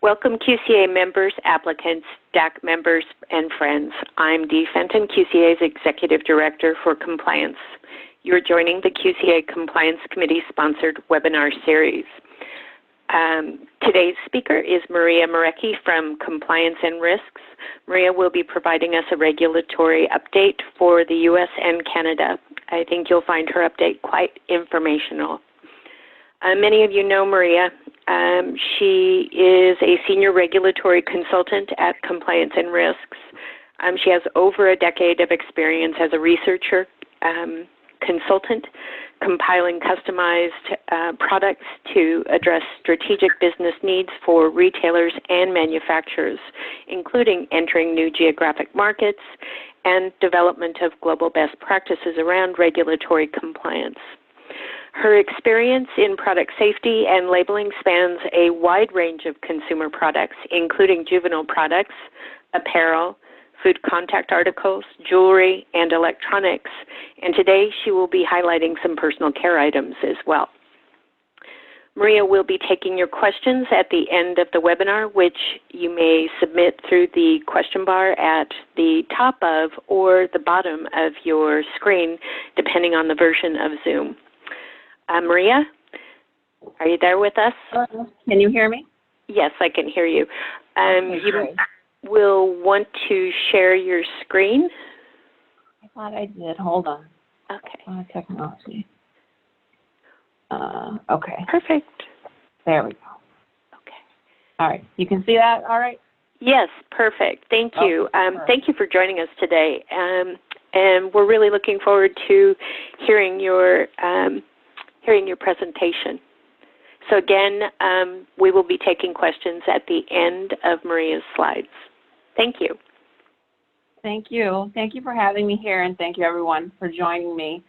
Welcome QCA members, applicants, DAC members, and friends. I'm Dee Fenton, QCA's Executive Director for Compliance. You're joining the QCA Compliance Committee-sponsored webinar series. Today's speaker is Marecki from Compliance and Risks. Maria will be providing us a regulatory update for the U.S. and Canada. I think you'll find her update quite informational. Many of you know Maria. She is a senior regulatory consultant at Compliance and Risks. She has over a decade of experience as a researcher, consultant, compiling customized products to address strategic business needs for retailers and manufacturers, including entering new geographic markets and development of global best practices around regulatory compliance. Her experience in product safety and labeling spans a wide range of consumer products, including juvenile products, apparel, food contact articles, jewelry, and electronics. And today she will be highlighting some personal care items as well. Maria will be taking your questions at the end of the webinar, which you may submit through the question bar at the top of or the bottom of your screen, depending on the version of Zoom. Maria, are you there with us? Can you hear me? Yes, I can hear you. Okay, you will want to share your screen. I thought I did. Hold on. Okay. Technology. Okay. Perfect. There we go. Okay. All right. You can see that all right? Yes, perfect. Thank you. Perfect. Thank you for joining us today. And we're really looking forward to hearing your presentation. So again, we will be taking questions at the end of Maria's slides. Thank you. Thank you. Thank you for having me here, and thank you everyone for joining me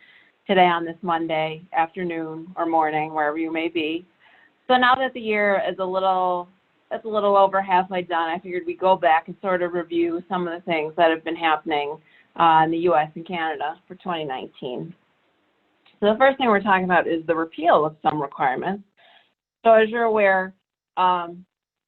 today on this Monday afternoon or morning, wherever you may be. So now that the year is a little over halfway done, I figured we'd go back and sort of review some of the things that have been happening in the U.S. and Canada for 2019. So the first thing we're talking about is the repeal of some requirements. So as you're aware,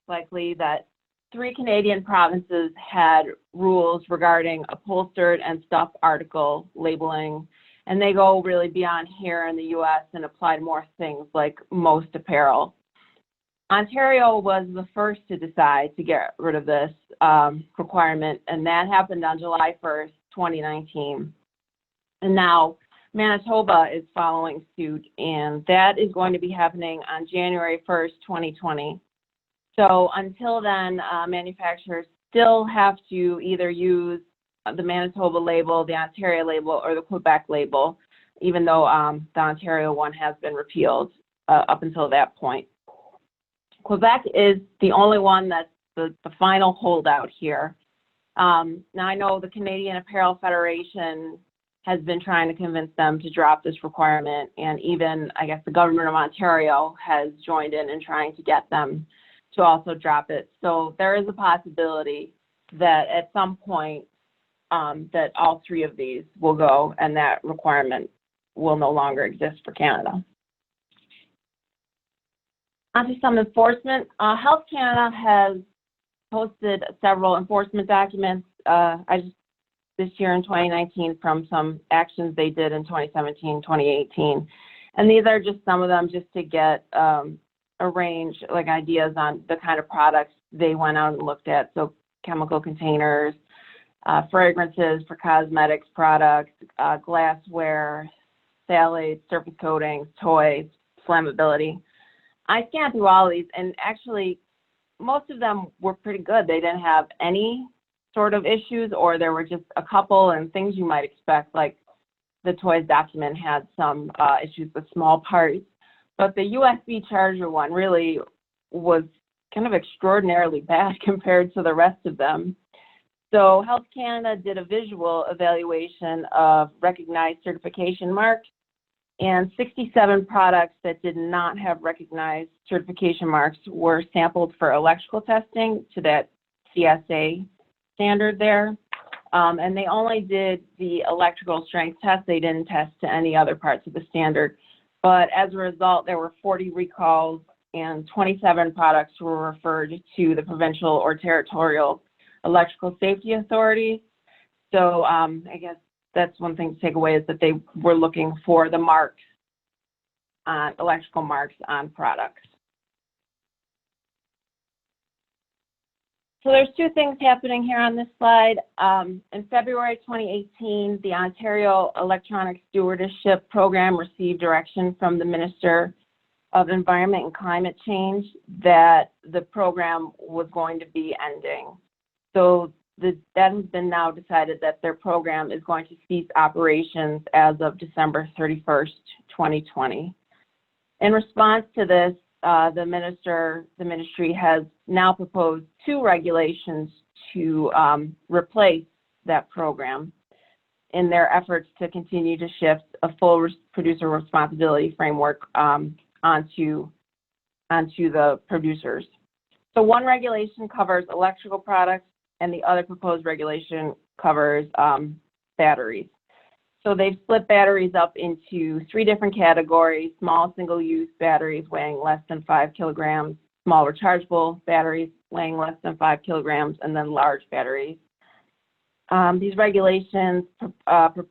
likely that 3 Canadian provinces had rules regarding upholstered and stuffed article labeling, and they go really beyond here in the U.S. and apply to more things like most apparel. Ontario was the first to decide to get rid of this requirement, and that happened on July 1st, 2019. And now Manitoba is following suit, and that is going to be happening on January 1st, 2020. So until then, manufacturers still have to either use the Manitoba label, the Ontario label, or the Quebec label, even though the Ontario one has been repealed up until that point. Quebec is the only one that's the final holdout here. Now I know the Canadian Apparel Federation has been trying to convince them to drop this requirement, and even, I guess, the government of Ontario has joined in trying to get them to also drop it. So there is a possibility that at some point that all 3 of these will go and that requirement will no longer exist for Canada. On to some enforcement. Health Canada has posted several enforcement documents this year in 2019 from some actions they did in 2017, 2018. And these are just some of them just to get a range, like ideas on the kind of products they went out and looked at. So chemical containers, fragrances for cosmetics products, glassware, phthalates, surface coatings, toys, flammability. I scanned through all of these, and actually most of them were pretty good. They didn't have any sort of issues, or there were just a couple and things you might expect, like the toys document had some issues with small parts. But the USB charger one really was kind of extraordinarily bad compared to the rest of them. So Health Canada did a visual evaluation of recognized certification marks, and 67 products that did not have recognized certification marks were sampled for electrical testing to that CSA standard there. And they only did the electrical strength test. They didn't test to any other parts of the standard. But as a result, there were 40 recalls and 27 products were referred to the provincial or territorial electrical safety authorities. So I guess that's one thing to take away, is that they were looking for the marks on electrical marks on products. So there's two things happening here on this slide. In February 2018, the Ontario Electronic Stewardship Program received direction from the Minister of Environment and Climate Change that the program was going to be ending. So that has been now decided that their program is going to cease operations as of December 31st, 2020. In response to this, the ministry has now proposed two regulations to replace that program in their efforts to continue to shift a full producer responsibility framework onto the producers. So one regulation covers electrical products, and the other proposed regulation covers batteries. So they've split batteries up into three different categories: small single-use batteries weighing less than 5 kilograms, small rechargeable batteries weighing less than 5 kilograms, and then large batteries. These regulations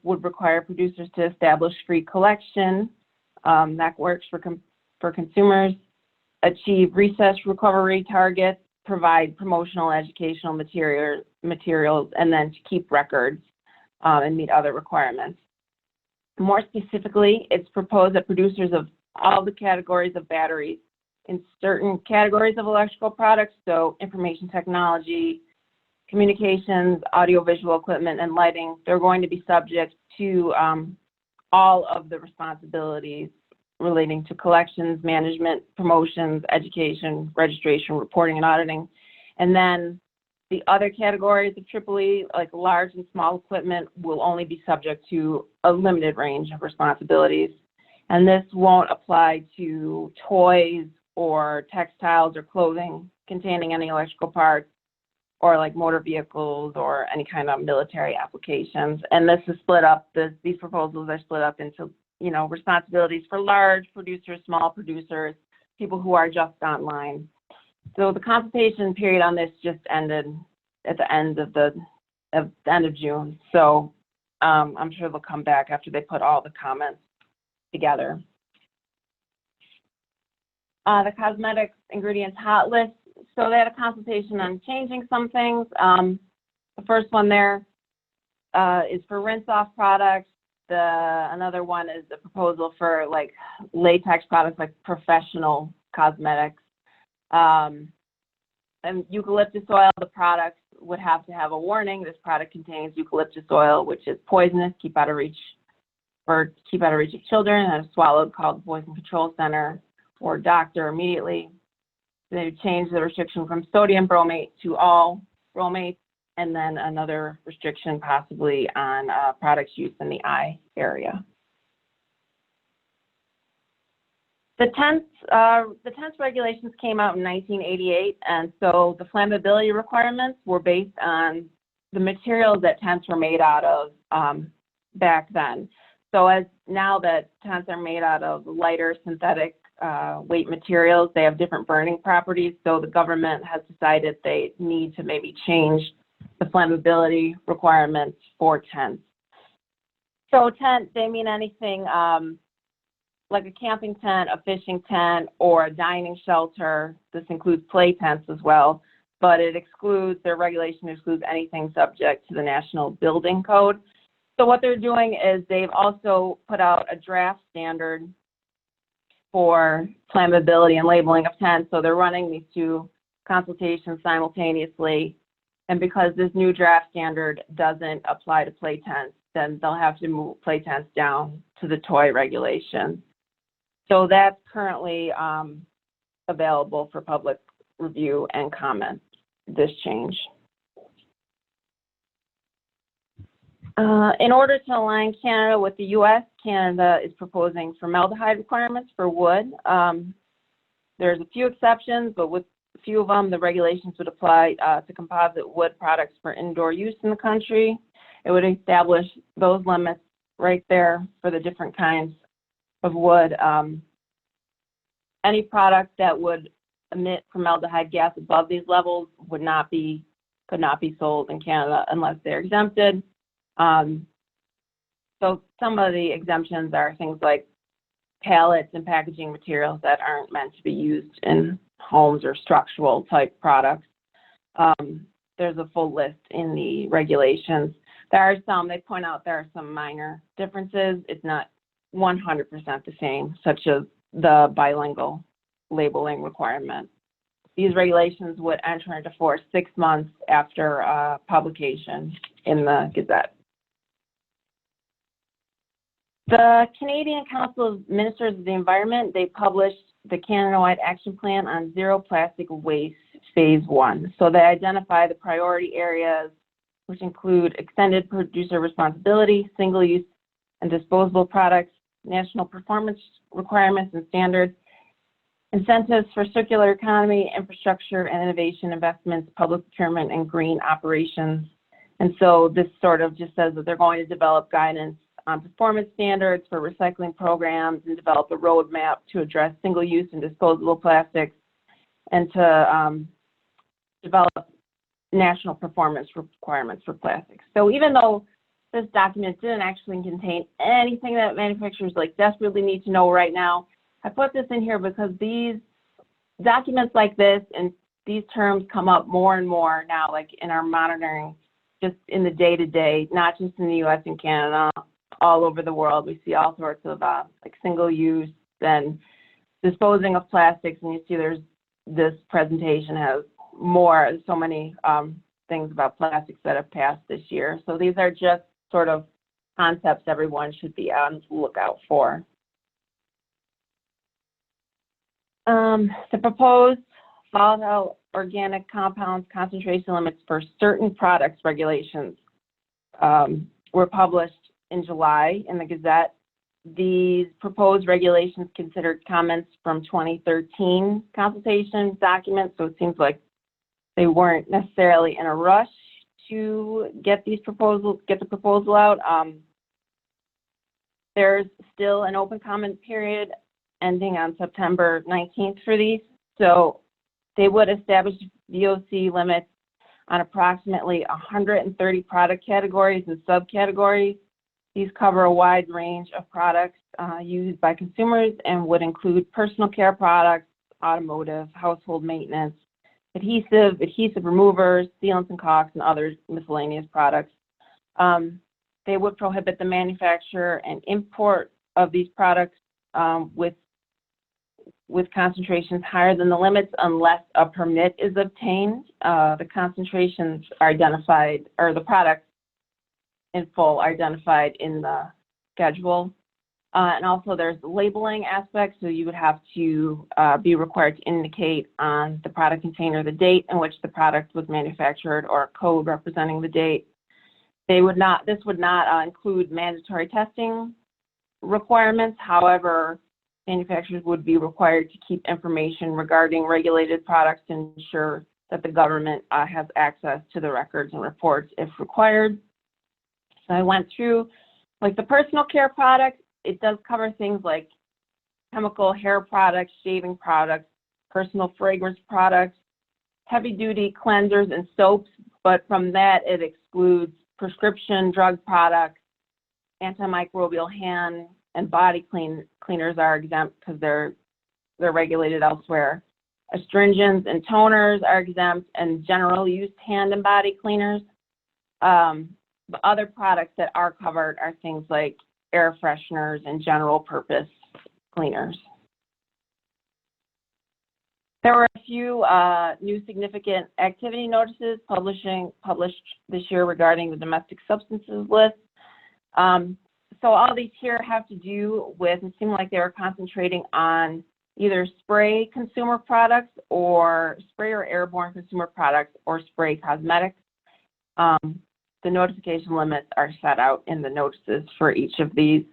would require producers to establish free collection networks for consumers, achieve recess recovery targets, provide promotional educational materials, and then to keep records and meet other requirements. More specifically, it's proposed that producers of all the categories of batteries in certain categories of electrical products, so information technology, communications, audiovisual equipment, and lighting, they're going to be subject to all of the responsibilities relating to collections, management, promotions, education, registration, reporting, and auditing. And then the other categories of EEE, like large and small equipment, will only be subject to a limited range of responsibilities. And this won't apply to toys or textiles or clothing containing any electrical parts, or like motor vehicles or any kind of military applications. And this is split up, these proposals are split up into, responsibilities for large producers, small producers, people who are just online. So the consultation period on this just ended at the end of June. So I'm sure they'll come back after they put all the comments together. The cosmetics ingredients hot list. So they had a consultation on changing some things. The first one there is for rinse-off products. Another one is the proposal for like latex products, like professional cosmetics. And eucalyptus oil, the products would have to have a warning: this product contains eucalyptus oil, which is poisonous, keep out of reach of children, and if swallowed, call the Poison Control Center or doctor immediately. They changed the restriction from sodium bromate to all bromates, and then another restriction possibly on products used in the eye area. The TENS regulations came out in 1988, and so the flammability requirements were based on the materials that TENS were made out of back then. So as now that TENS are made out of lighter synthetic weight materials, they have different burning properties, so the government has decided they need to maybe change the flammability requirements for tents. So tent, they mean anything like a camping tent, a fishing tent, or a dining shelter. This includes play tents as well, but it excludes, their regulation excludes anything subject to the National Building Code. So what they're doing is they've also put out a draft standard for flammability and labeling of tents. So they're running these two consultations simultaneously. And because this new draft standard doesn't apply to play tents, then they'll have to move play tents down to the toy regulation. So that's currently available for public review and comment, this change. In order to align Canada with the US, Canada is proposing formaldehyde requirements for wood. There's a few exceptions, but with a few of them, the regulations would apply to composite wood products for indoor use in the country. It would establish those limits right there for the different kinds of wood. any product that would emit formaldehyde gas above these levels could not be sold in Canada unless they're exempted. So some of the exemptions are things like pallets and packaging materials that aren't meant to be used in homes or structural type products. There's a full list in the regulations. There are some, they point out there are some minor differences. It's not 100% the same, such as the bilingual labeling requirement. These regulations would enter into force 6 months after publication in the Gazette. The Canadian Council of Ministers of the Environment, they published the Canada-wide Action Plan on Zero Plastic Waste Phase 1. So they identify the priority areas, which include extended producer responsibility, single-use and disposable products, national performance requirements and standards, incentives for circular economy, infrastructure and innovation investments, public procurement, and green operations. And so this sort of just says that they're going to develop guidance on performance standards for recycling programs and develop a roadmap to address single-use and disposable plastics, and to develop national performance requirements for plastics. So even though this document didn't actually contain anything that manufacturers desperately need to know right now, I put this in here because these documents like this and these terms come up more and more now, like in our monitoring, just in the day-to-day, not just in the U.S. and Canada, all over the world. We see all sorts of single-use and disposing of plastics, and you see this presentation has so many things about plastics that have passed this year. So these are just sort of concepts everyone should be on the lookout for. The proposed volatile organic compounds concentration limits for certain products regulations were published in July in the Gazette. These proposed regulations considered comments from 2013 consultation documents, so it seems like they weren't necessarily in a rush to get the proposal out. There's still an open comment period ending on September 19th for these. So they would establish VOC limits on approximately 130 product categories and subcategories. These cover a wide range of products used by consumers and would include personal care products, automotive, household maintenance, adhesive removers, sealants and caulks, and other miscellaneous products. They would prohibit the manufacture and import of these products with concentrations higher than the limits unless a permit is obtained. The concentrations are identified, or the products in full are identified in the schedule. And also there's the labeling aspect, so you would have to be required to indicate on the product container the date in which the product was manufactured or a code representing the date. This would not include mandatory testing requirements. However, manufacturers would be required to keep information regarding regulated products to ensure that the government has access to the records and reports if required. So I went through the personal care products. It does cover things like chemical hair products, shaving products, personal fragrance products, heavy-duty cleansers and soaps, but from that it excludes prescription drug products, antimicrobial hand and body cleaners are exempt because they're regulated elsewhere. Astringents and toners are exempt, and general use hand and body cleaners. The other products that are covered are things like air fresheners and general purpose cleaners. There were a few new significant activity notices published this year regarding the domestic substances list. So all these here have to do with, it seemed like they were concentrating on either spray consumer products or spray or airborne consumer products or spray cosmetics. The notification limits are set out in the notices for each of these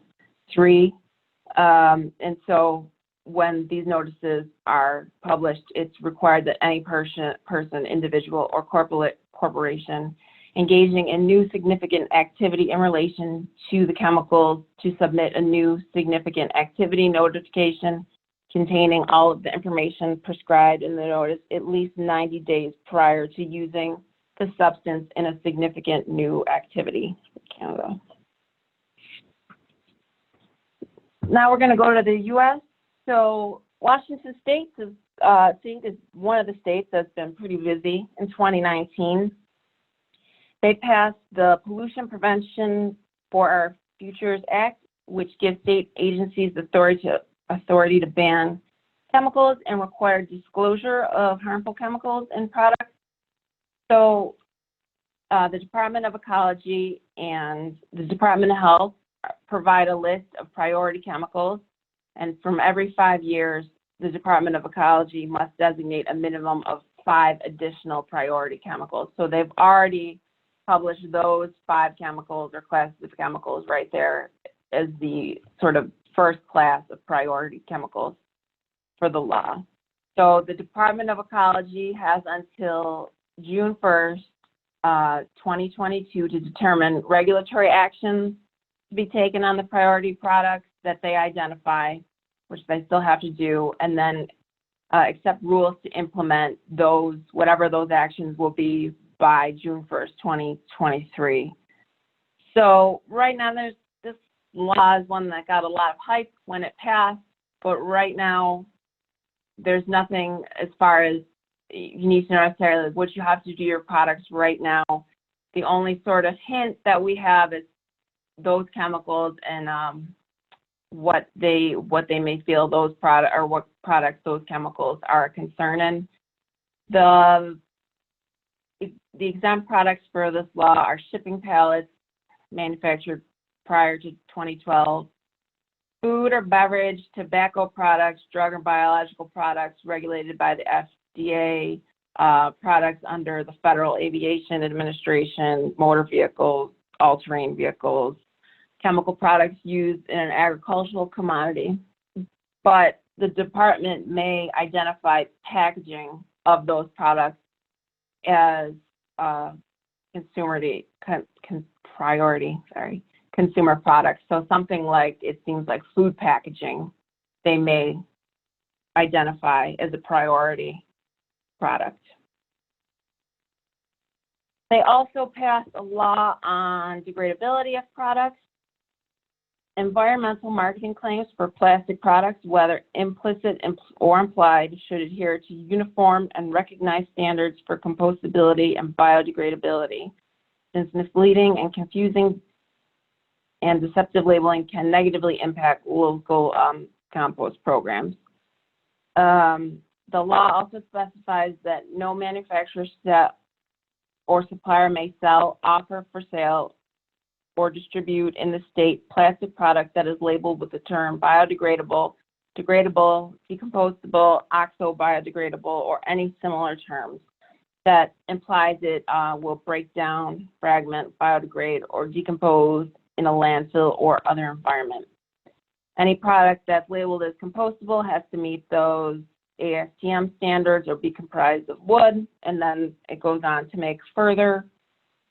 three. And so when these notices are published, it's required that any person, individual, or corporation engaging in new significant activity in relation to the chemicals to submit a new significant activity notification containing all of the information prescribed in the notice at least 90 days prior to using the substance in a significant new activity in Canada. Now we're going to go to the U.S. So Washington State is, I think, is one of the states that's been pretty busy in 2019. They passed the Pollution Prevention for Our Futures Act, which gives state agencies authority to ban chemicals and require disclosure of harmful chemicals in products. So the Department of Ecology and the Department of Health provide a list of priority chemicals, and from every 5 years, the Department of Ecology must designate a minimum of 5 additional priority chemicals. So they've already published those 5 chemicals or classes of chemicals right there as the sort of first class of priority chemicals for the law. So the Department of Ecology has until June 1st, 2022 to determine regulatory actions to be taken on the priority products that they identify, which they still have to do, and then accept rules to implement those, whatever those actions will be by June 1st, 2023. So right now this law is one that got a lot of hype when it passed, but right now there's nothing as far as you need to know necessarily what you have to do your products right now. The only sort of hint that we have is those chemicals and what they may feel those product or what products those chemicals are a concern in. The exempt products for this law are shipping pallets manufactured prior to 2012, food or beverage, tobacco products, drug or biological products regulated by the FDA, products under the Federal Aviation Administration, motor vehicles, all-terrain vehicles, chemical products used in an agricultural commodity. But the department may identify packaging of those products as consumer products. So something like, it seems like food packaging, they may identify as a priority product. They also passed a law on degradability of products. Environmental marketing claims for plastic products, whether implicit or implied, should adhere to uniform and recognized standards for compostability and biodegradability, since misleading and confusing and deceptive labeling can negatively impact local compost programs. The law also specifies that no manufacturer or supplier may sell, offer for sale, or distribute in the state plastic product that is labeled with the term biodegradable, degradable, decomposable, oxo-biodegradable, or any similar terms that implies it will break down, fragment, biodegrade, or decompose in a landfill or other environment. Any product that's labeled as compostable has to meet those ASTM standards or be comprised of wood, and then it goes on to make further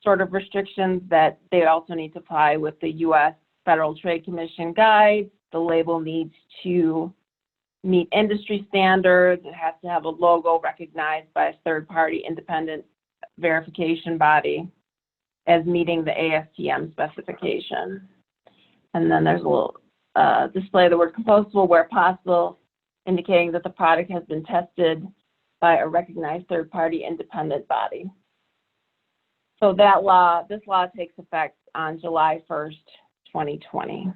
sort of restrictions that they also need to apply with the U.S. Federal Trade Commission guides. The label needs to meet industry standards. It has to have a logo recognized by a third-party independent verification body as meeting the ASTM specification. And then there's a little display of the word compostable where possible, indicating that the product has been tested by a recognized third-party independent body. So this law takes effect on July 1st, 2020.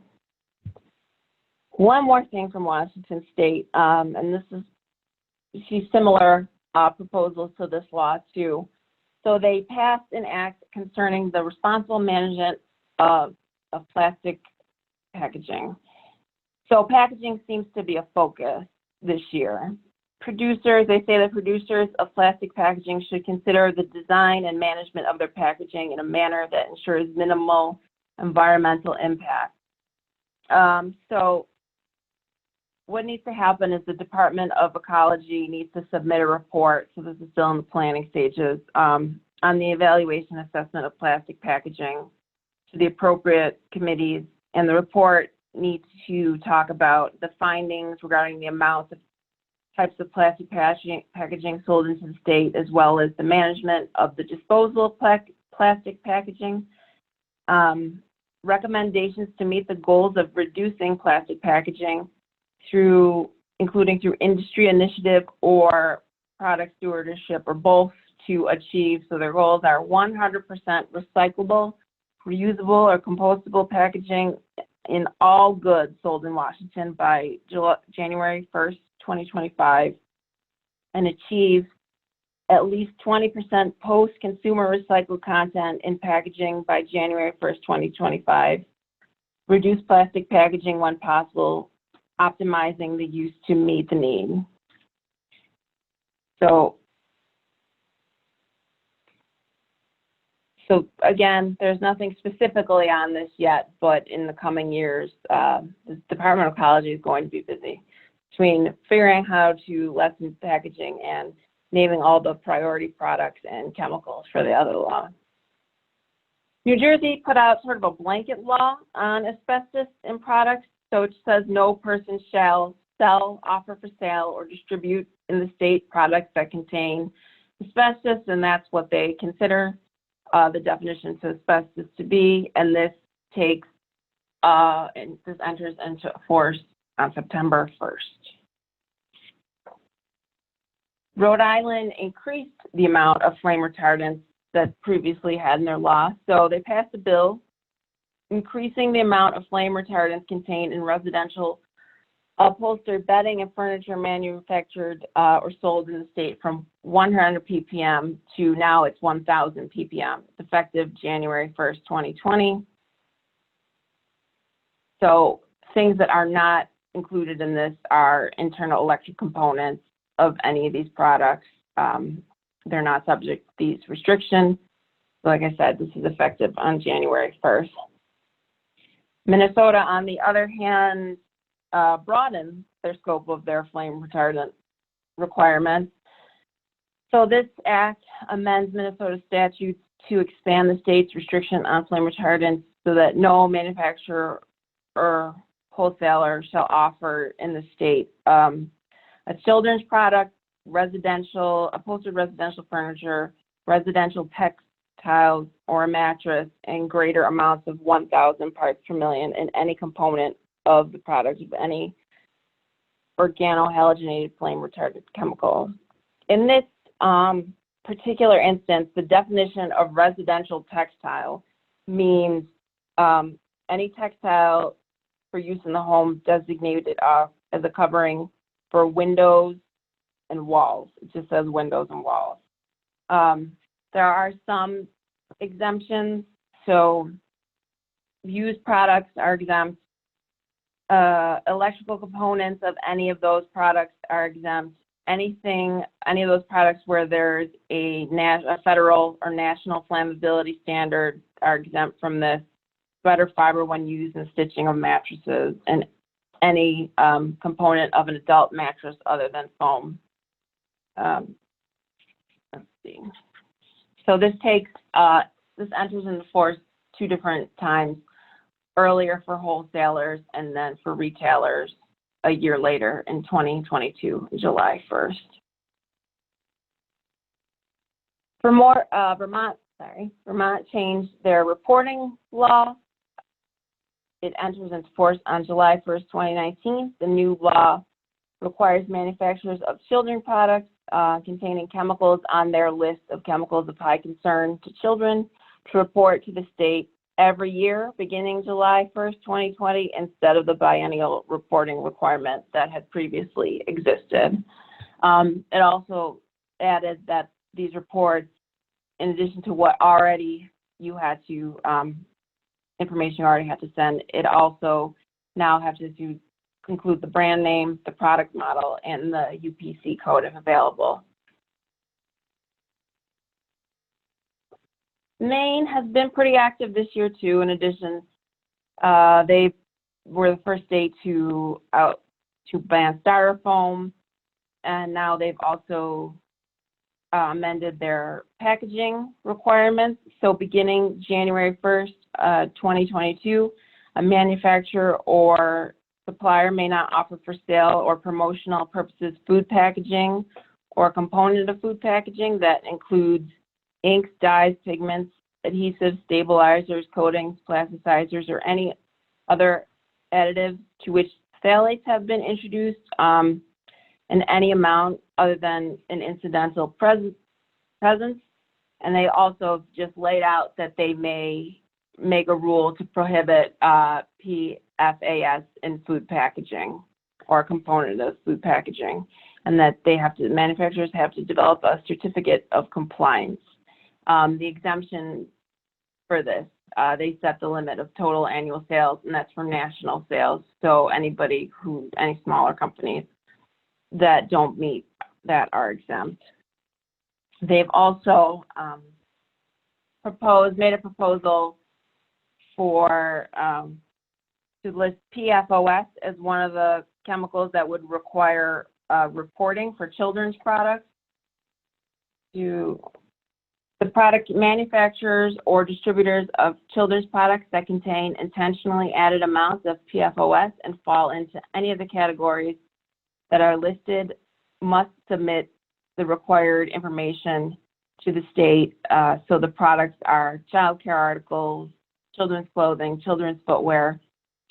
One more thing from Washington State, and this is similar proposals to this law too. So they passed an act concerning the responsible management of plastic packaging. So packaging seems to be a focus this year. They say that producers of plastic packaging should consider the design and management of their packaging in a manner that ensures minimal environmental impact. So what needs to happen is the Department of Ecology needs to submit a report, so this is still in the planning stages, on the evaluation assessment of plastic packaging to the appropriate committees, and the report need to talk about the findings regarding the amount of types of plastic packaging sold into the state, as well as the management of the disposal of plastic packaging. Recommendations to meet the goals of reducing plastic packaging including through industry initiative or product stewardship, or both, to achieve. So their goals are 100% recyclable, reusable, or compostable packaging in all goods sold in Washington by January 1st, 2025, and achieve at least 20% post-consumer recycled content in packaging by January 1st, 2025. Reduce plastic packaging when possible, optimizing the use to meet the need. So again, there's nothing specifically on this yet, but in the coming years, the Department of Ecology is going to be busy between figuring how to lessen packaging and naming all the priority products and chemicals for the other law. New Jersey put out sort of a blanket law on asbestos in products. So it says no person shall sell, offer for sale, or distribute in the state products that contain asbestos, and that's what they consider the definition to asbestos to be. And this takes, and this enters into force on September 1st. Rhode Island increased the amount of flame retardants that previously had in their law. So they passed a bill increasing the amount of flame retardants contained in residential upholstered bedding and furniture manufactured or sold in the state from 100 ppm to now it's 1,000 ppm. It's effective January 1st, 2020. So things that are not included in this are internal electric components of any of these products. They're not subject to these restrictions. So like I said, this is effective on January 1st. Minnesota, on the other hand, broadened their scope of their flame retardant requirements. So this act amends Minnesota statutes to expand the state's restriction on flame retardants so that no manufacturer or wholesaler shall offer in the state a children's product, residential, upholstered residential furniture, residential textiles, or a mattress in greater amounts of 1,000 parts per million in any component of the product of any organohalogenated flame retardant chemical. In this particular instance, the definition of residential textile means any textile for use in the home designated as a covering for windows and walls. It just says windows and walls. There are some exemptions. So used products are exempt. Electrical components of any of those products are exempt. Any of those products where there's a federal or national flammability standard are exempt from this. Better fiber when used in stitching of mattresses, and any component of an adult mattress other than foam. Let's see. So this enters into force 2 different times, earlier for wholesalers and then for retailers a year later in 2022, July 1st. For more, Vermont changed their reporting law. It enters into force on July 1st, 2019. The new law requires manufacturers of children products containing chemicals on their list of chemicals of high concern to children to report to the state every year beginning July 1st, 2020, instead of the biennial reporting requirement that had previously existed. It also added that these reports, in addition to what already you had to information you already had to send, it also now has to include the brand name, the product model, and the UPC code if available. Maine has been pretty active this year too. In addition, they were the first state to ban styrofoam, and now they've also amended their packaging requirements. So beginning January 1st, 2022, A manufacturer or supplier may not offer for sale or promotional purposes food packaging or a component of food packaging that includes inks, dyes, pigments, adhesives, stabilizers, coatings, plasticizers, or any other additives to which phthalates have been introduced in any amount other than an incidental presence. And they also just laid out that they may make a rule to prohibit PFAS in food packaging or a component of food packaging, and that manufacturers have to develop a certificate of compliance. The exemption for this, they set the limit of total annual sales, and that's for national sales. So any smaller companies that don't meet that are exempt. They've also made a proposal for to list PFOS as one of the chemicals that would require reporting for children's products. To the product manufacturers or distributors of children's products that contain intentionally added amounts of PFOS and fall into any of the categories that are listed must submit the required information to the state. So the products are child care articles, children's clothing, children's footwear,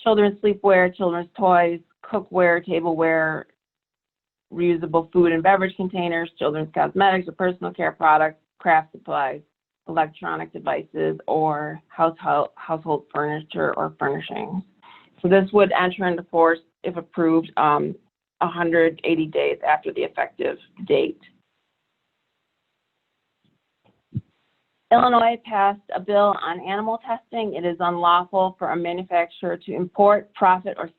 children's sleepwear, children's toys, cookware, tableware, reusable food and beverage containers, children's cosmetics or personal care products, craft supplies, electronic devices, or household furniture or furnishings. So this would enter into force, if approved, 180 days after the effective date. Illinois passed a bill on animal testing. It is unlawful for a manufacturer to import, profit, or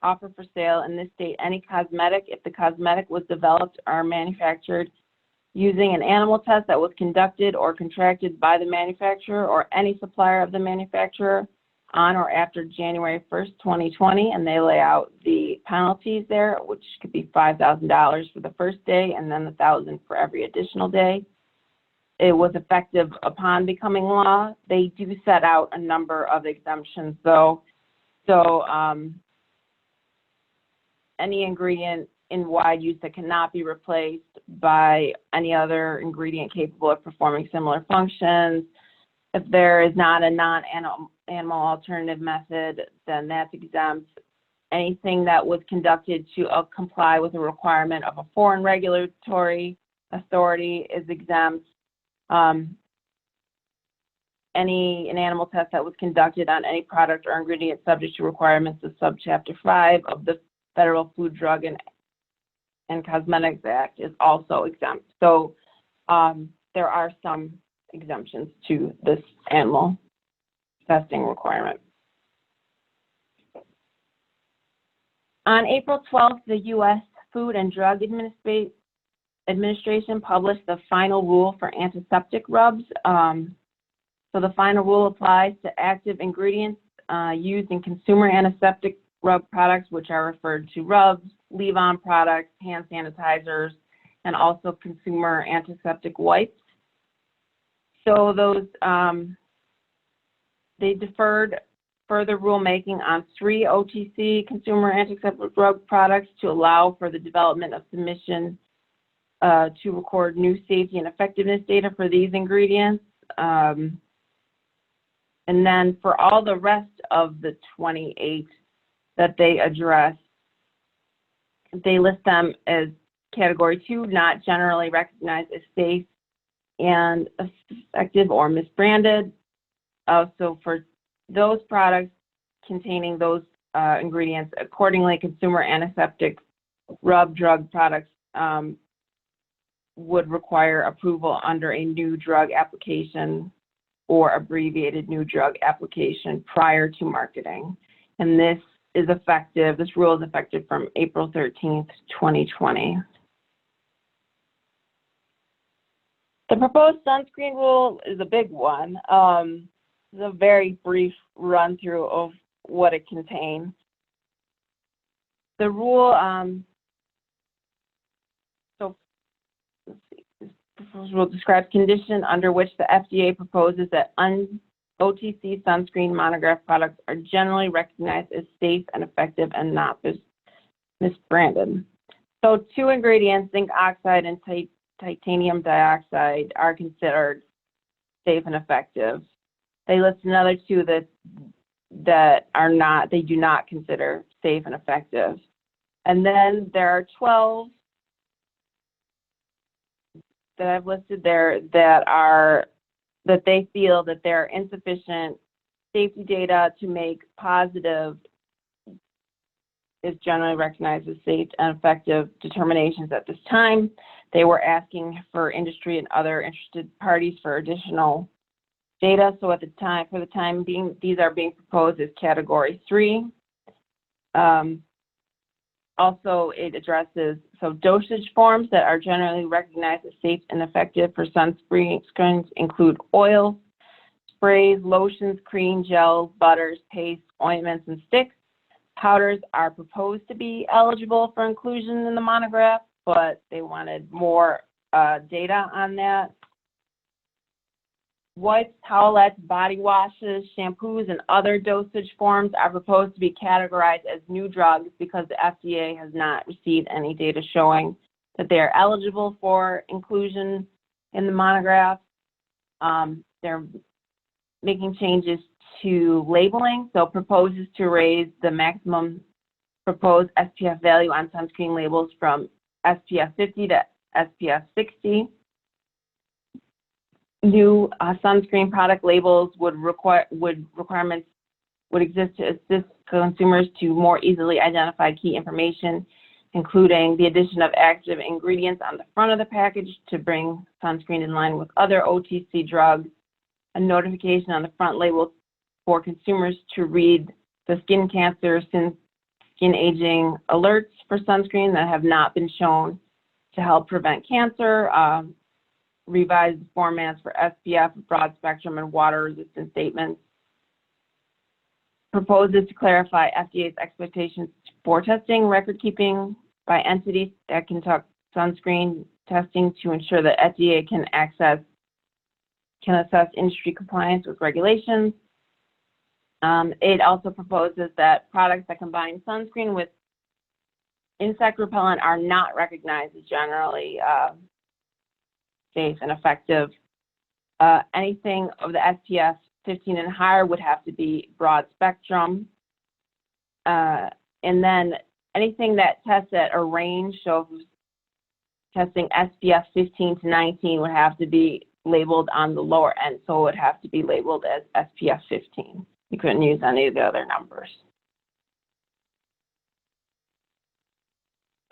offer for sale in this state any cosmetic if the cosmetic was developed or manufactured using an animal test that was conducted or contracted by the manufacturer or any supplier of the manufacturer on or after January 1st, 2020, and they lay out the penalties there, which could be $5,000 for the first day and then $1,000 for every additional day. It was effective upon becoming law. They do set out a number of exemptions, though. So any ingredient in wide use that cannot be replaced by any other ingredient capable of performing similar functions. If there is not a non-animal alternative method, then that's exempt. Anything that was conducted to comply with a requirement of a foreign regulatory authority is exempt. An animal test that was conducted on any product or ingredient subject to requirements of Subchapter 5 of the Federal Food, Drug, and Cosmetics Act is also exempt. So there are some exemptions to this animal testing requirement. On April 12th, the U.S. Food and Drug Administration published the final rule for antiseptic rubs. So the final rule applies to active ingredients used in consumer antiseptic rub products, which are referred to rubs, leave-on products, hand sanitizers, and also consumer antiseptic wipes. So those, they deferred further rulemaking on 3 OTC consumer antiseptic rub products to allow for the development of submission to record new safety and effectiveness data for these ingredients. And then for all the rest of the 28 that they address, they list them as Category 2, not generally recognized as safe and effective or misbranded. So for those products containing those ingredients, accordingly, consumer antiseptic rub drug products would require approval under a new drug application or abbreviated new drug application prior to marketing. And this rule is effective from April 13th, 2020. The proposed sunscreen rule is a big one. It's a very brief run through of what it contains. The rule, this proposed rule describes conditions under which the FDA proposes that OTC sunscreen monograph products are generally recognized as safe and effective and not misbranded. So 2 ingredients, zinc oxide and titanium dioxide, are considered safe and effective. They list another 2 that are not, they do not consider safe and effective. And then there are 12 that I've listed there that they feel that there are insufficient safety data to make positive is generally recognized as safe and effective determinations at this time. They were asking for industry and other interested parties for additional data. So at the time, for the time being, these are being proposed as category 3. Also, it addresses dosage forms that are generally recognized as safe and effective for sunscreens include oils, sprays, lotions, cream, gels, butters, pastes, ointments, and sticks. Powders are proposed to be eligible for inclusion in the monograph, but they wanted more data on that. Wipes, towelettes, body washes, shampoos, and other dosage forms are proposed to be categorized as new drugs because the FDA has not received any data showing that they are eligible for inclusion in the monograph. They're making changes to labeling, so proposes to raise the maximum proposed SPF value on sunscreen labels from SPF 50 to SPF 60. New sunscreen product labels would exist to assist consumers to more easily identify key information, including the addition of active ingredients on the front of the package to bring sunscreen in line with other OTC drugs, a notification on the front label for consumers to read the skin cancer, skin aging alerts for sunscreen that have not been shown to help prevent cancer, revise the formats for SPF, broad spectrum, and water-resistant statements. Proposes to clarify FDA's expectations for testing, record keeping by entities that conduct sunscreen testing to ensure that FDA can assess industry compliance with regulations. It also proposes that products that combine sunscreen with insect repellent are not recognized as generally safe and effective. Anything of the SPF 15 and higher would have to be broad spectrum. And then anything that tests at a range, so testing SPF 15 to 19 would have to be labeled on the lower end, so it would have to be labeled as SPF 15. You couldn't use any of the other numbers.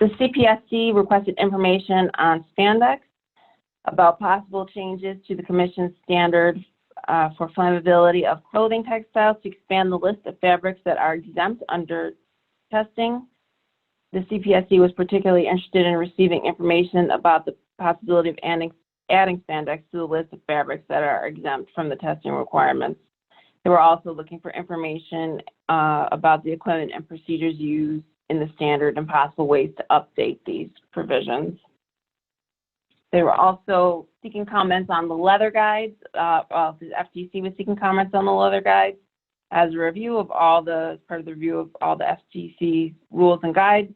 The CPSC requested information on spandex about possible changes to the Commission's standard for flammability of clothing textiles to expand the list of fabrics that are exempt under testing. The CPSC was particularly interested in receiving information about the possibility of adding spandex to the list of fabrics that are exempt from the testing requirements. They were also looking for information about the equipment and procedures used in the standard and possible ways to update these provisions. They were also seeking comments on the leather guides. The FTC was seeking comments on the leather guides as a review of part of the review of all the FTC rules and guides.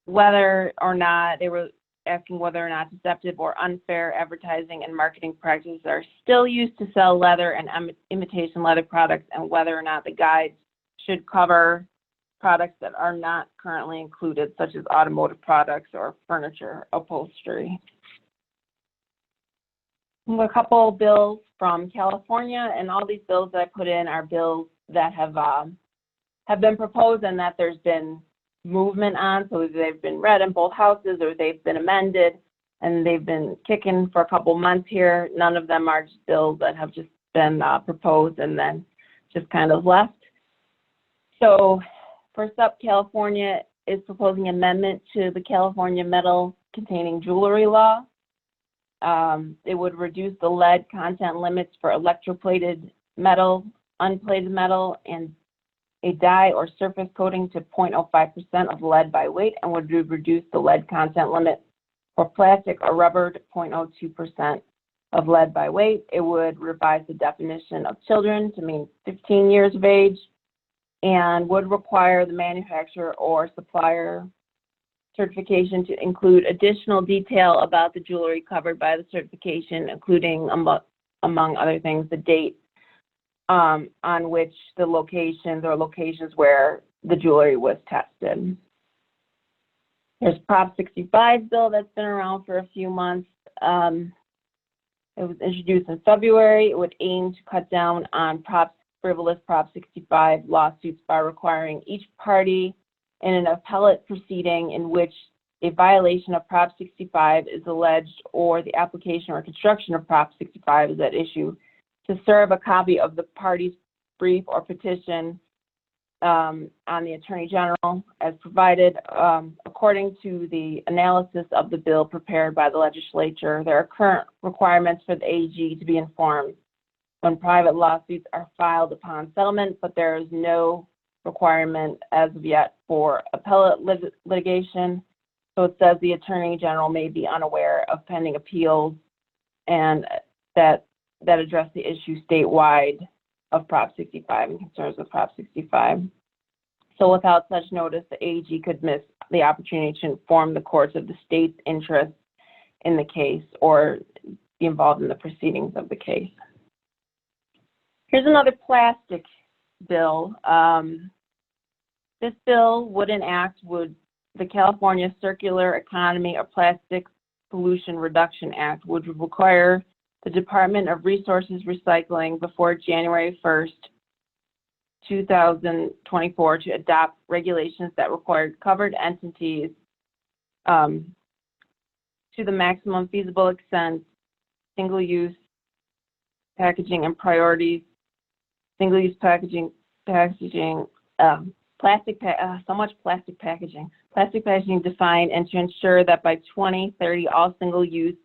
Whether or not, they were asking whether or not deceptive or unfair advertising and marketing practices are still used to sell leather and imitation leather products, and whether or not the guides should cover products that are not currently included, such as automotive products or furniture upholstery. A couple bills from California, and all these bills that I put in are bills that have been proposed and that there's been movement on, so they've been read in both houses or they've been amended, and they've been kicking for a couple months here. None of them are just bills that have just been proposed and then just kind of left. So first up, California is proposing amendment to the California metal containing jewelry law. It would reduce the lead content limits for electroplated metal, unplated metal, and a dye or surface coating to 0.05% of lead by weight, and would reduce the lead content limit for plastic or rubber to 0.02% of lead by weight. It would revise the definition of children to mean 15 years of age, and would require the manufacturer or supplier certification to include additional detail about the jewelry covered by the certification, including, among other things, the date on which the locations where the jewelry was tested. There's Prop 65 bill that's been around for a few months. It was introduced in February. It would aim to cut down on frivolous Prop 65 lawsuits by requiring each party in an appellate proceeding in which a violation of Prop 65 is alleged or the application or construction of Prop 65 is at issue to serve a copy of the party's brief or petition on the Attorney General as provided. According to the analysis of the bill prepared by the legislature, there are current requirements for the AG to be informed when private lawsuits are filed upon settlement, but there is no requirement as of yet for appellate litigation. So it says the Attorney General may be unaware of pending appeals and that address the issue statewide of Prop 65 and concerns with Prop 65. So without such notice, the AG could miss the opportunity to inform the courts of the state's interest in the case or be involved in the proceedings of the case. Here's another plastic bill. This bill would enact the California Circular Economy or Plastic Pollution Reduction Act, would require the Department of Resources Recycling before January 1st, 2024 to adopt regulations that required covered entities to the maximum feasible extent, single-use packaging and priorities, single-use packaging, plastic packaging defined, and to ensure that by 2030 all single-use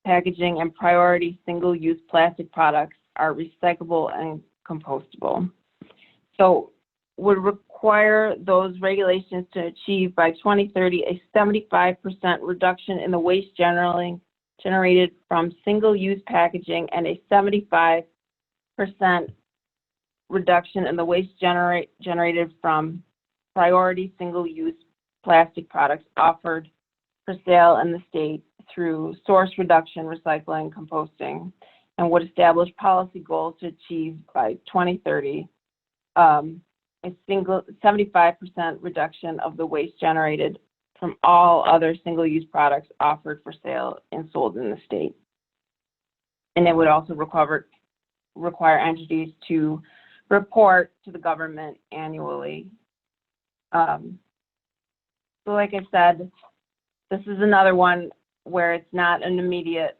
packaging and priority single-use plastic products are recyclable and compostable. So would require those regulations to achieve by 2030 a 75% reduction in the waste generated from single-use packaging and a 75% reduction in the waste generated from priority single-use plastic products offered for sale in the state through source reduction, recycling, composting, and would establish policy goals to achieve by 2030 a 75% reduction of the waste generated from all other single-use products offered for sale and sold in the state. And it would also require entities to report to the government annually. So like I said, this is another one where it's not an immediate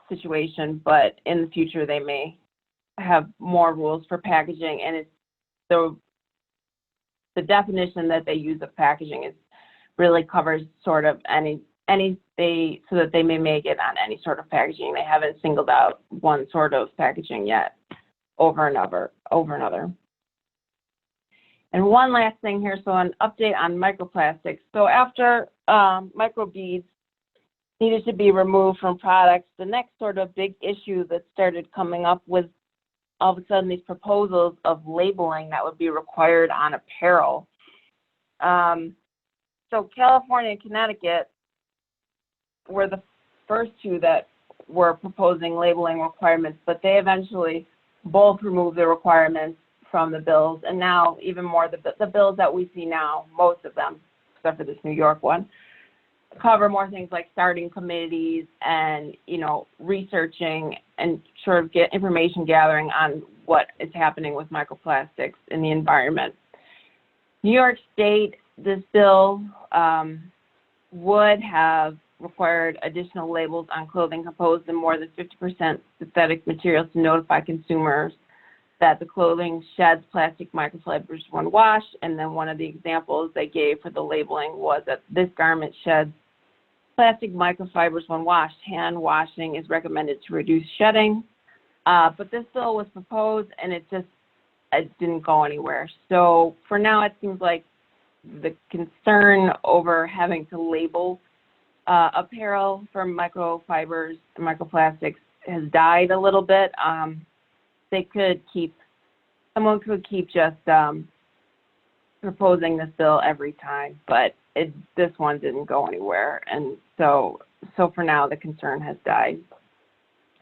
situation, but in the future they may have more rules for packaging, and it's the definition that they use of packaging is really covers sort of any so that they may make it on any sort of packaging. They haven't singled out one sort of packaging yet over another. And one last thing here, so an update on microplastics. So after microbeads needed to be removed from products, the next sort of big issue that started coming up was all of a sudden these proposals of labeling that would be required on apparel. So California and Connecticut were the first two that were proposing labeling requirements, but they eventually both removed the requirements from the bills, and now even more the bills that we see now, most of them, except for this New York one, cover more things like starting committees and, researching and sort of get information gathering on what is happening with microplastics in the environment. New York State, this bill would have required additional labels on clothing composed in more than 50% synthetic materials to notify consumers that the clothing sheds plastic microfibers when washed. And then one of the examples they gave for the labeling was that this garment sheds plastic microfibers when washed. Hand washing is recommended to reduce shedding. But this bill was proposed and it didn't go anywhere. So for now, it seems like the concern over having to label Apparel from microfibers and microplastics has died a little bit. Someone could keep just proposing this bill every time, but this one didn't go anywhere, and so for now the concern has died.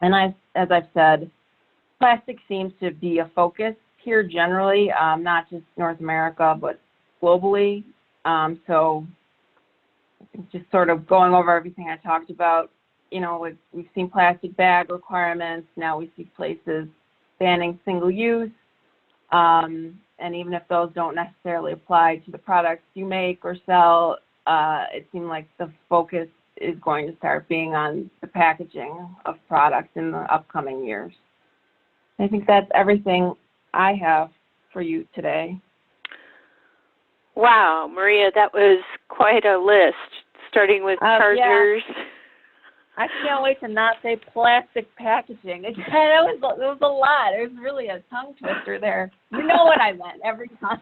And as I've said, plastic seems to be a focus here generally, not just North America, but globally. So just sort of going over everything I talked about, we've seen plastic bag requirements. Now we see places banning single use. And even if those don't necessarily apply to the products you make or sell, it seems like the focus is going to start being on the packaging of products in the upcoming years. I think that's everything I have for you today. Wow, Maria, that was quite a list, starting with chargers. Yeah. I can't wait to not say plastic packaging. It was a lot. It was really a tongue twister there. You know what I meant every time.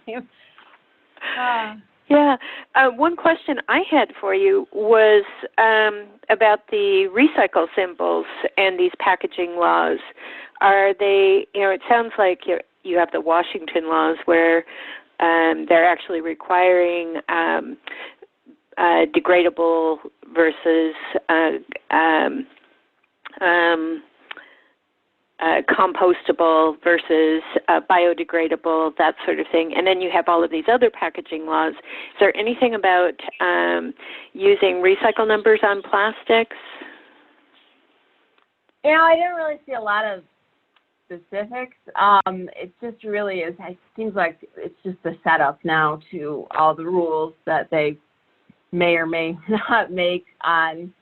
Yeah. One question I had for you was about the recycle symbols and these packaging laws. Are they, it sounds like you have the Washington laws where they're actually requiring degradable versus compostable versus biodegradable, that sort of thing. And then you have all of these other packaging laws. Is there anything about using recycle numbers on plastics? I didn't really see a lot of specifics. It just really is, it seems like it's just a setup now to all the rules that they may or may not make on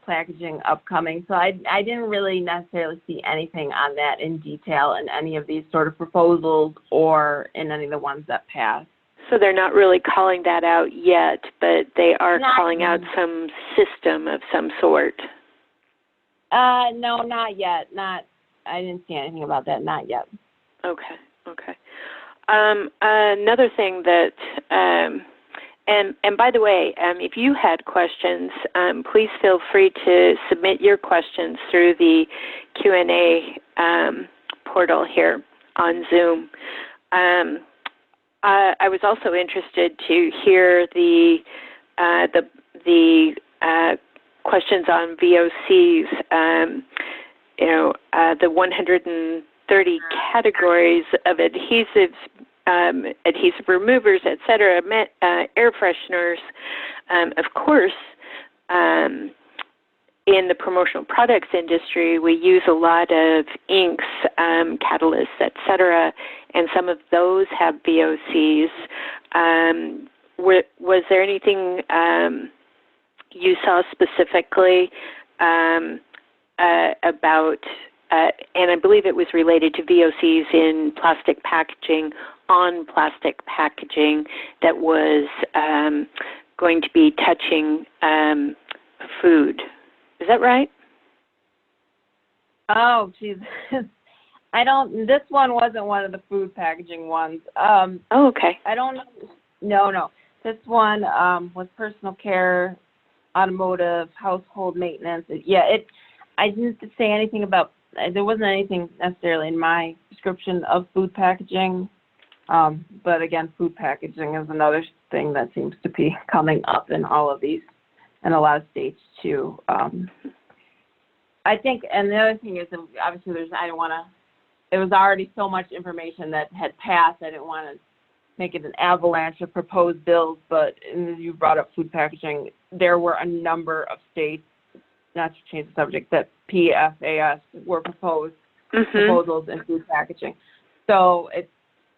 packaging upcoming. So I didn't really necessarily see anything on that in detail in any of these sort of proposals or in any of the ones that passed. So they're not really calling that out yet, but they are calling out some system of some sort. No, not yet. I didn't see anything about that. Not yet. Okay. Another thing that, and by the way, if you had questions, please feel free to submit your questions through the Q&A portal here on Zoom. I was also interested to hear the questions on VOCs. The 130 categories of adhesives, adhesive removers, etc., air fresheners. Of course, in the promotional products industry, we use a lot of inks, catalysts, etc., and some of those have VOCs. Was there anything you saw specifically about, and I believe it was related to VOCs in plastic packaging, on plastic packaging, that was going to be touching food. Is that right? Oh, geez. This one wasn't one of the food packaging ones. Okay. I don't know. No. This one was personal care, automotive, household maintenance. I didn't say anything about, there wasn't anything necessarily in my description of food packaging. But again, food packaging is another thing that seems to be coming up in all of these, in a lot of states too. I think, and the other thing is, obviously it was already so much information that had passed. I didn't want to make it an avalanche of proposed bills, but you brought up food packaging. There were a number of states, not to change the subject, that PFAS were proposals in food packaging. So it's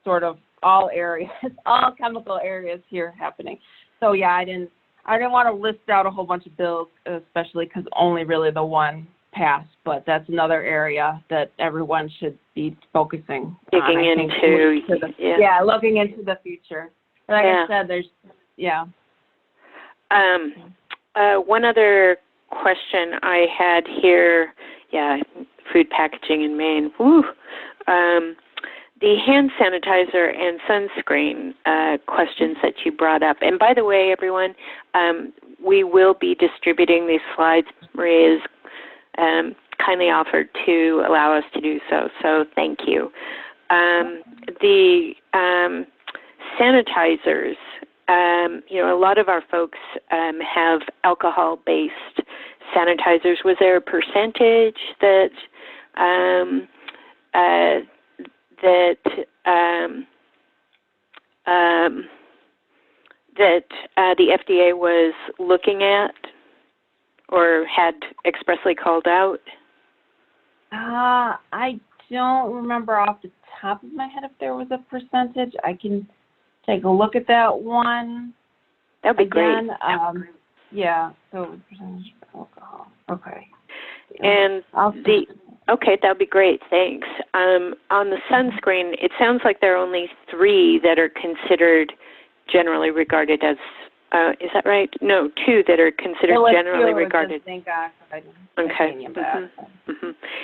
sort of all areas, all chemical areas here happening. So yeah, I didn't want to list out a whole bunch of bills, especially because only really the one passed, but that's another area that everyone should be focusing on. Looking into the future. Like I said, one other question I had here, food packaging in Maine. Woo. the hand sanitizer and sunscreen questions that you brought up. And by the way, everyone, we will be distributing these slides. Maria has kindly offered to allow us to do so, so thank you. The sanitizers, you know, a lot of our folks have alcohol-based sanitizers. Was there a percentage that the FDA was looking at or had expressly called out? I don't remember off the top of my head if there was a percentage. I can take a look at that one. That'd be great. Yeah, so percentage of alcohol. Okay. And okay, that'd be great. Thanks. On the sunscreen, it sounds like there are only 3 that are considered generally regarded as. Is that right? No, 2 that are considered generally regarded. Zinc oxide, okay.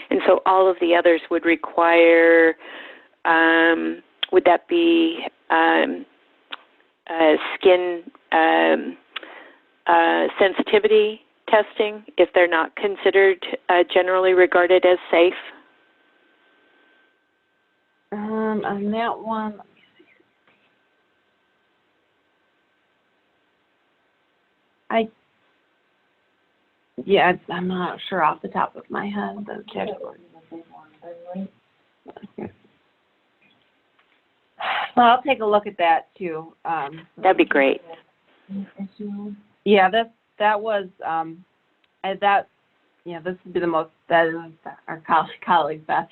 And so all of the others would require. Would that be skin sensitivity testing if they're not considered generally regarded as safe? On that one, let me see. I'm not sure off the top of my head. The category. Well, I'll take a look at that too. That'd be great. Yeah, that was this would be the most, that is our colleague Beth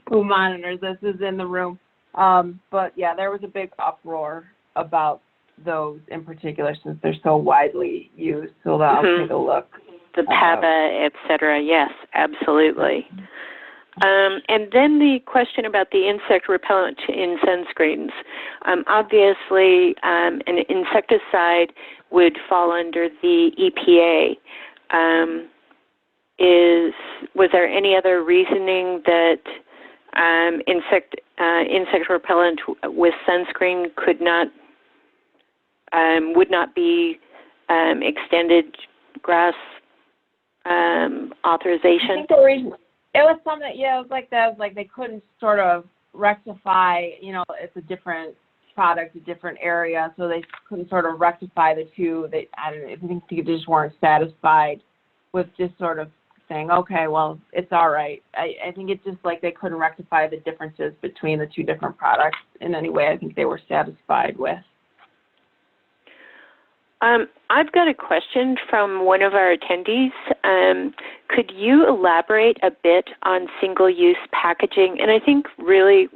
who monitors this is in the room. But yeah, there was a big uproar about those in particular since they're so widely used. So I'll take a look. The PABA, et cetera. Yes, absolutely. And then the question about the insect repellent in sunscreens. Obviously, an insecticide would fall under the EPA. Was there any other reasoning that insect repellent with sunscreen would not be extended GRAS authorization? I think the reason it was something, it was like that. It was like they couldn't sort of rectify. It's a different product, a different area, so they couldn't sort of rectify the two. I think they just weren't satisfied with just sort of saying, okay, well, it's all right. I think it's just like they couldn't rectify the differences between the two different products in any way I think they were satisfied with. I've got a question from one of our attendees. Could you elaborate a bit on single-use packaging? And I think really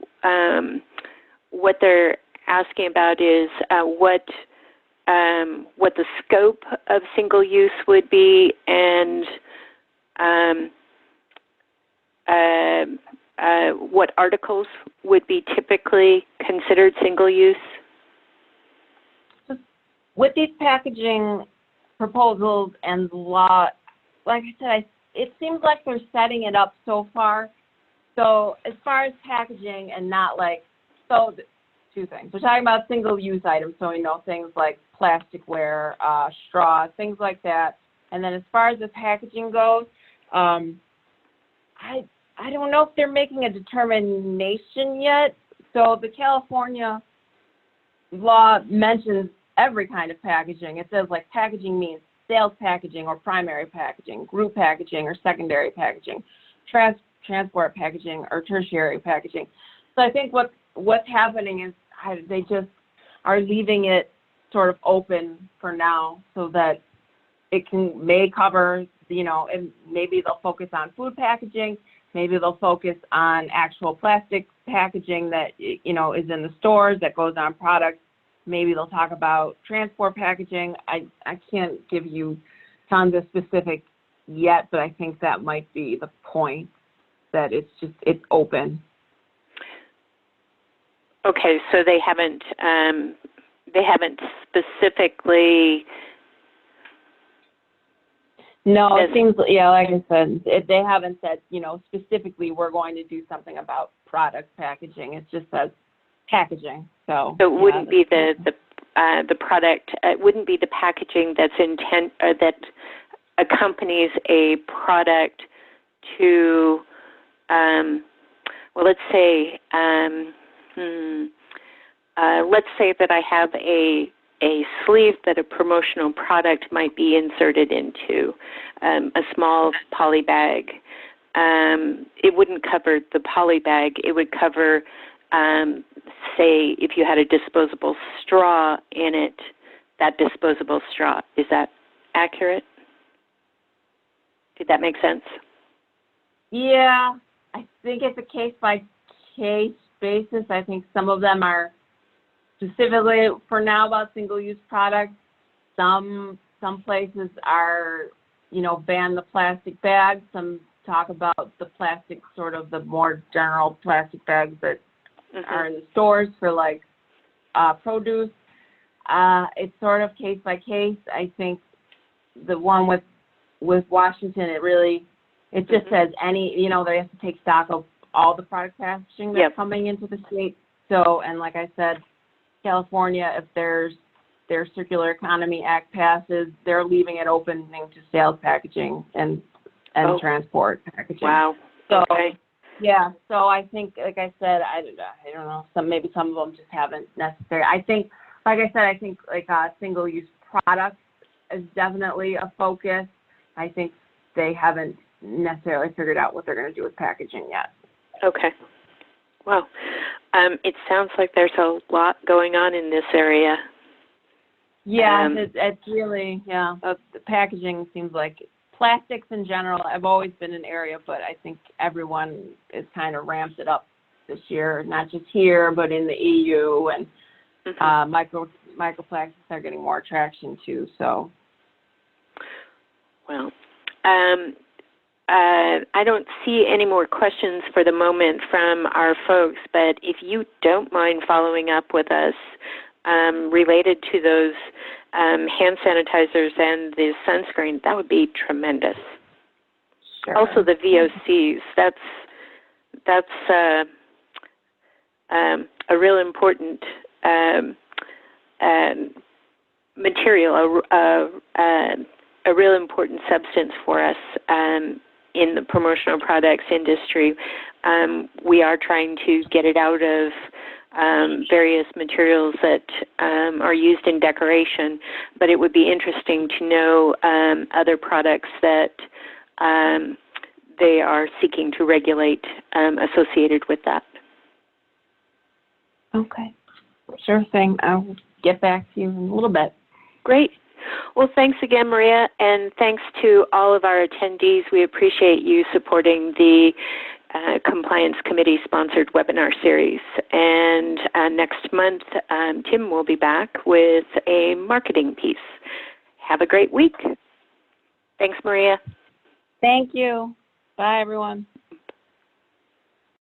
what they're asking about is what the scope of single-use would be and what articles would be typically considered single-use. With these packaging proposals and law, like I said, it seems like they're setting it up so far. So as far as packaging and not two things. We're talking about single-use items, so we know things like plasticware, straws, things like that. And then as far as the packaging goes, I don't know if they're making a determination yet. So the California law mentions every kind of packaging. It says like packaging means sales packaging or primary packaging, group packaging or secondary packaging, transport packaging or tertiary packaging. So I think what's happening is they just are leaving it sort of open for now so that it may cover, and maybe they'll focus on food packaging, maybe they'll focus on actual plastic packaging that, is in the stores that goes on products. Maybe they'll talk about transport packaging. I can't give you tons of specific yet, but I think that might be the point, that it's open. Okay, so they haven't specifically. No, it seems, yeah, like I said, they haven't said, specifically we're going to do something about product packaging. It just says packaging. So it wouldn't be the product. It wouldn't be the packaging that accompanies a product to. Well, let's say that I have a sleeve that a promotional product might be inserted into, a small poly bag. It wouldn't cover the poly bag. It would cover, say, if you had a disposable straw in it, that disposable straw. Is that accurate? Did that make sense? Yeah, I think it's a case-by-case basis. I think some of them are specifically for now about single-use products. Some places are, ban the plastic bags. Some talk about the plastic, sort of the more general plastic bags that are in the stores for like produce. It's sort of case by case. I think the one with Washington, it just says they have to take stock of all the product packaging that's coming into the state. So, and like I said, California, if their Circular Economy Act passes, they're leaving it opening to sales packaging and transport packaging. Wow. So, okay. Yeah. So I think, like I said, I don't know. Maybe some of them just haven't necessarily. I think, like I said, like single-use products is definitely a focus. I think they haven't necessarily figured out what they're going to do with packaging yet. Okay. Well, it sounds like there's a lot going on in this area. Yeah, it's really, the packaging seems like plastics in general. I've always been an area, but I think everyone is kind of ramped it up this year, not just here, but in the EU, and microplastics are getting more traction too. So, well, I don't see any more questions for the moment from our folks, but if you don't mind following up with us related to those hand sanitizers and the sunscreen, that would be tremendous. Sure. Also the VOCs, that's a real important material, a real important substance for us in the promotional products industry. We are trying to get it out of various materials that are used in decoration, but it would be interesting to know other products that they are seeking to regulate associated with that. Okay. Sure thing. I'll get back to you in a little bit. Great. Well, thanks again, Maria, and thanks to all of our attendees. We appreciate you supporting the Compliance Committee-sponsored webinar series. And next month, Tim will be back with a marketing piece. Have a great week. Thanks, Maria. Thank you. Bye, everyone.